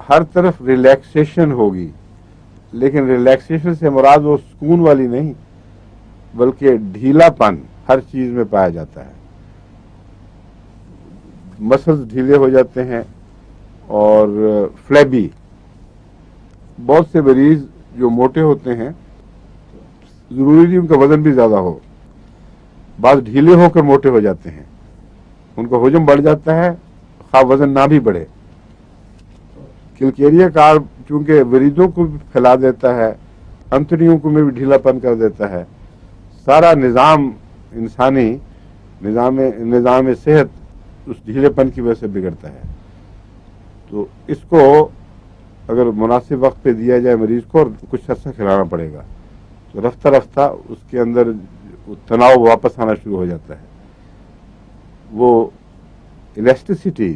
ہر طرف ریلیکسیشن ہوگی، لیکن ریلیکسیشن سے مراد وہ سکون والی نہیں، بلکہ ڈھیلا پن ہر چیز میں پایا جاتا ہے. مسلز ڈھیلے ہو جاتے ہیں اور فلیبی. بہت سے مریض جو موٹے ہوتے ہیں ضروری نہیں ان کا وزن بھی زیادہ ہو، بعض ڈھیلے ہو کر موٹے ہو جاتے ہیں، ان کا حجم بڑھ جاتا ہے خواہ وزن نہ بھی بڑھے. کلکیریا کار چونکہ مریضوں کو بھی پھیلا دیتا ہے، انتڑیوں کو میں بھی ڈھیلا پن کر دیتا ہے، سارا نظام انسانی نظام صحت اس ڈھیلے پن کی وجہ سے بگڑتا ہے. تو اس کو اگر مناسب وقت پہ دیا جائے مریض کو اور کچھ عرصہ کھلانا پڑے گا تو رفتہ رفتہ اس کے اندر تناؤ واپس آنا شروع ہو جاتا ہے. وہ الاسٹیسٹی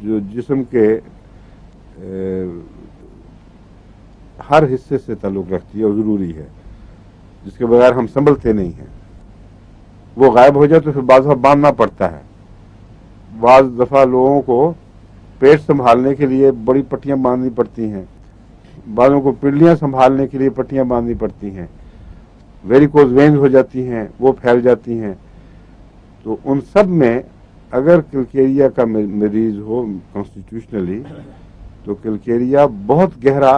جو جسم کے ہر حصے سے تعلق رکھتی ہے اور ضروری ہے، جس کے بغیر ہم سنبھلتے نہیں ہیں، وہ غائب ہو جائے تو پھر بعض دفعہ باندھنا پڑتا ہے. بعض دفعہ لوگوں کو پیٹ سنبھالنے کے لیے بڑی پٹیاں باندھنی پڑتی ہیں، بعضوں کو پنڈلیاں سنبھالنے کے لیے پٹیاں باندھنی پڑتی ہیں، ویریکوز وینز ہو جاتی ہیں، وہ پھیل جاتی ہیں. تو ان سب میں اگر کلکیریا کا مریض ہو کانسٹیٹیوشنلی تو کلکیریا بہت گہرا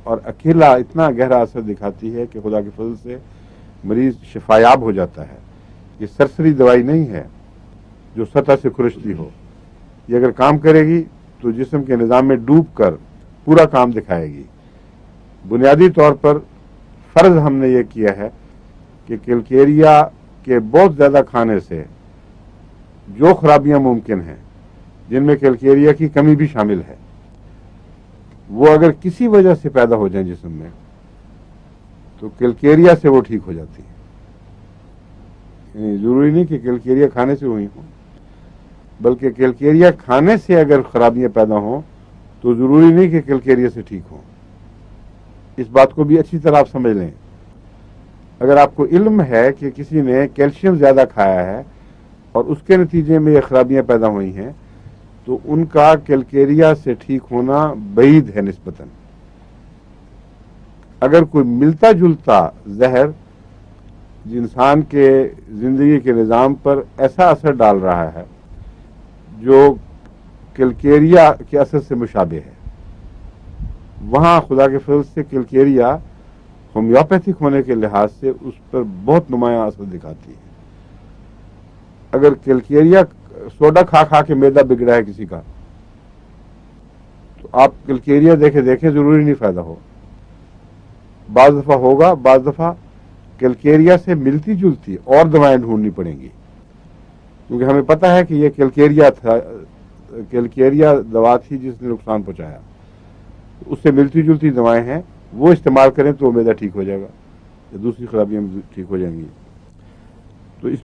اور اکیلا اتنا گہرا اثر دکھاتی ہے کہ خدا کے فضل سے مریض شفایاب ہو جاتا ہے. یہ سرسری دوائی نہیں ہے جو سطح سے خرشتی ہو. یہ اگر کام کرے گی تو جسم کے نظام میں ڈوب کر پورا کام دکھائے گی. بنیادی طور پر فرض ہم نے یہ کیا ہے کہ کلکیریا کے بہت زیادہ کھانے سے جو خرابیاں ممکن ہیں، جن میں کلکیریا کی کمی بھی شامل ہے، وہ اگر کسی وجہ سے پیدا ہو جائیں جسم میں تو کلکیریا سے وہ ٹھیک ہو جاتی ہیں. ضروری نہیں کہ کلکیریا کھانے سے ہوئی ہوں، بلکہ کلکیریا کھانے سے اگر خرابیاں پیدا ہوں تو ضروری نہیں کہ کلکیریا سے ٹھیک ہوں. اس بات کو بھی اچھی طرح آپ سمجھ لیں. اگر آپ کو علم ہے کہ کسی نے کیلشیم زیادہ کھایا ہے اور اس کے نتیجے میں یہ خرابیاں پیدا ہوئی ہیں تو ان کا کلکیریا سے ٹھیک ہونا بعید ہے نسبتاً. اگر کوئی ملتا جلتا زہر انسان کے زندگی کے نظام پر ایسا اثر ڈال رہا ہے جو کلکیریا کے اثر سے مشابہ ہے، وہاں خدا کے فضل سے کلکیریا ہومیوپیتھک ہونے کے لحاظ سے اس پر بہت نمایاں اثر دکھاتی ہے. اگر کلکیریا سوڈا کھا کھا کے میدا بگڑا ہے کسی کا تو آپ کلکیریا دیکھیں ضروری نہیں فائدہ ہو. بعض دفعہ ہوگا، بعض دفعہ کلکیریا سے ملتی جلتی اور دوائیں ڈھونڈنی پڑیں گی، کیونکہ ہمیں پتہ ہے کہ یہ کلکیریا دوا تھی جس نے نقصان پہنچایا. اس سے ملتی جلتی دوائیں ہیں، وہ استعمال کریں تو میدا ٹھیک ہو جائے گا یا دوسری خرابیاں ٹھیک ہو جائیں گی.